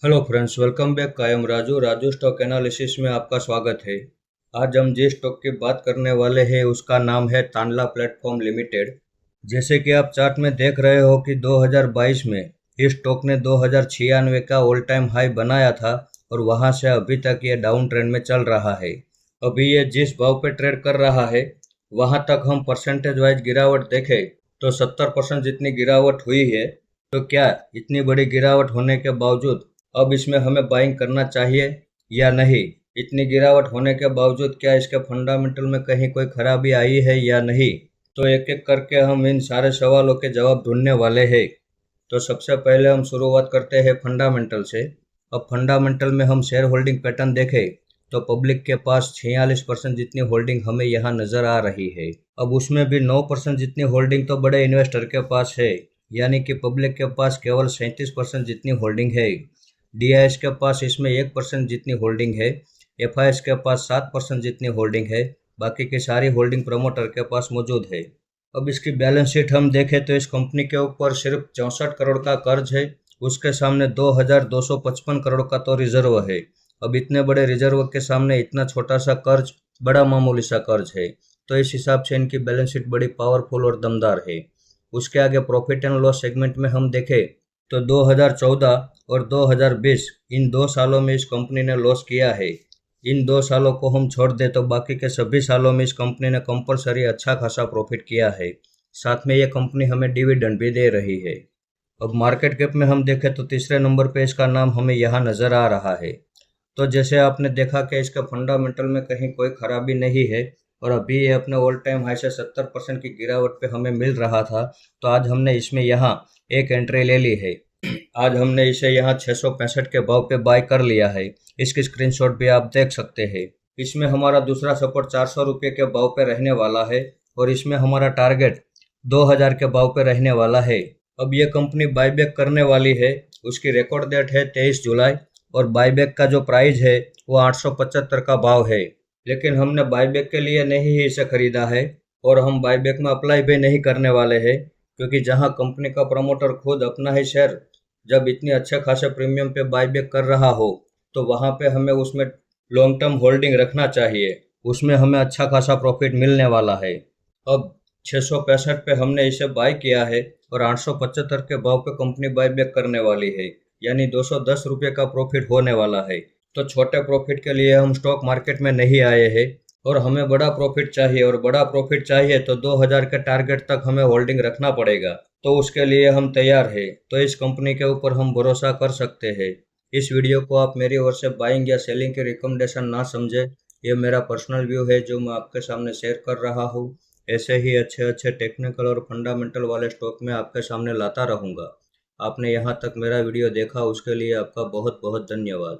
Hello friends, welcome back. I am Raju stock analysis में आपका स्वागत है। आज हम जिस स्टॉक की बात करने वाले हैं उसका नाम है तांडला प्लेटफॉर्म लिमिटेड। जैसे कि आप चार्ट में देख रहे हो कि 2022 में इस स्टॉक ने 2096 का ऑल टाइम हाई बनाया था और वहां से अभी तक ये डाउन ट्रेंड में चल रहा है। अभी ये जिस भाव पे ट्रेड कर रहा है वहां तक हम परसेंटेज वाइज गिरावट देखें तो 70% जितनी गिरावट हुई है। तो क्या इतनी बड़ी गिरावट होने के बावजूद अब इसमें हमें बाइंग करना चाहिए या नहीं? इतनी गिरावट होने के बावजूद क्या इसके फंडामेंटल में कहीं कोई खराबी आई है या नहीं? तो एक एक करके हम इन सारे सवालों के जवाब ढूंढने वाले हैं। तो सबसे पहले हम शुरुआत करते हैं फंडामेंटल से। अब फंडामेंटल में हम शेयर होल्डिंग पैटर्न देखें तो पब्लिक के पास 46% जितनी होल्डिंग हमें यहाँ नजर आ रही है। अब उसमें भी 9% जितनी होल्डिंग तो बड़े इन्वेस्टर के पास है, यानी कि पब्लिक के पास केवल 37% जितनी होल्डिंग है। डीआईएस के पास इसमें 1% जितनी होल्डिंग है। एफआईएस के पास 7% जितनी होल्डिंग है। बाकी की सारी होल्डिंग प्रमोटर के पास मौजूद है। अब इसकी बैलेंस शीट हम देखें तो इस कंपनी के ऊपर सिर्फ 64 करोड़ का कर्ज है। उसके सामने 2255 करोड़ का तो रिजर्व है। अब इतने बड़े रिजर्व के सामने इतना छोटा सा कर्ज बड़ा मामूली सा कर्ज है। तो इस हिसाब से इनकी बैलेंस शीट बड़ी पावरफुल और दमदार है। उसके आगे प्रॉफिट एंड लॉस सेगमेंट में हम देखें तो 2014 और 2020 इन 2 सालों में इस कंपनी ने लॉस किया है। इन 2 सालों को हम छोड़ दें तो बाकी के सभी सालों में इस कंपनी ने कंपलसरी अच्छा खासा प्रॉफिट किया है। साथ में ये कंपनी हमें डिविडेंड भी दे रही है। अब मार्केट कैप में हम देखें तो तीसरे नंबर पे इसका नाम हमें यहाँ नज़र आ रहा है। तो जैसे आपने देखा कि इसका फंडामेंटल में कहीं कोई खराबी नहीं है और अभी ये अपने ऑल टाइम हाई से 70% की गिरावट पे हमें मिल रहा था। तो आज हमने इसमें यहाँ एक एंट्री ले ली है। आज हमने इसे यहाँ 665 के भाव पे बाय कर लिया है। इसकी स्क्रीनशॉट भी आप देख सकते हैं। इसमें हमारा दूसरा सपोर्ट 400 रुपये के भाव पे रहने वाला है और इसमें हमारा टारगेट 2000 के भाव पे रहने वाला है। अब ये कंपनी बायबैक करने वाली है। उसकी रिकॉर्ड डेट है 23 जुलाई और बायबैक का जो प्राइस है वो 875 का भाव है। लेकिन हमने बायबैक के लिए नहीं ही इसे खरीदा है और हम बायबैक में अप्लाई भी नहीं करने वाले हैं, क्योंकि जहां कंपनी का प्रमोटर खुद अपना ही शेयर जब इतने अच्छे खासे प्रीमियम पे बायबैक कर रहा हो तो वहां पे हमें उसमें लॉन्ग टर्म होल्डिंग रखना चाहिए। उसमें हमें अच्छा खासा प्रॉफिट मिलने वाला है। अब 665 पे हमने इसे बाय किया है और 875 के भाव पे कंपनी बायबैक करने वाली है, यानी 210 रुपये का प्रॉफिट होने वाला है। तो छोटे प्रॉफिट के लिए हम स्टॉक मार्केट में नहीं आए हैं और हमें बड़ा प्रॉफिट चाहिए, और बड़ा प्रॉफिट चाहिए तो 2000 के टारगेट तक हमें होल्डिंग रखना पड़ेगा। तो उसके लिए हम तैयार हैं। तो इस कंपनी के ऊपर हम भरोसा कर सकते हैं। इस वीडियो को आप मेरी ओर से बाइंग या सेलिंग की रिकमेंडेशन ना समझे। ये मेरा पर्सनल व्यू है जो मैं आपके सामने शेयर कर रहा हूँ। ऐसे ही अच्छे अच्छे टेक्निकल और फंडामेंटल वाले स्टॉक मैं आपके सामने लाता रहूँगा। आपने यहाँ तक मेरा वीडियो देखा उसके लिए आपका बहुत बहुत धन्यवाद।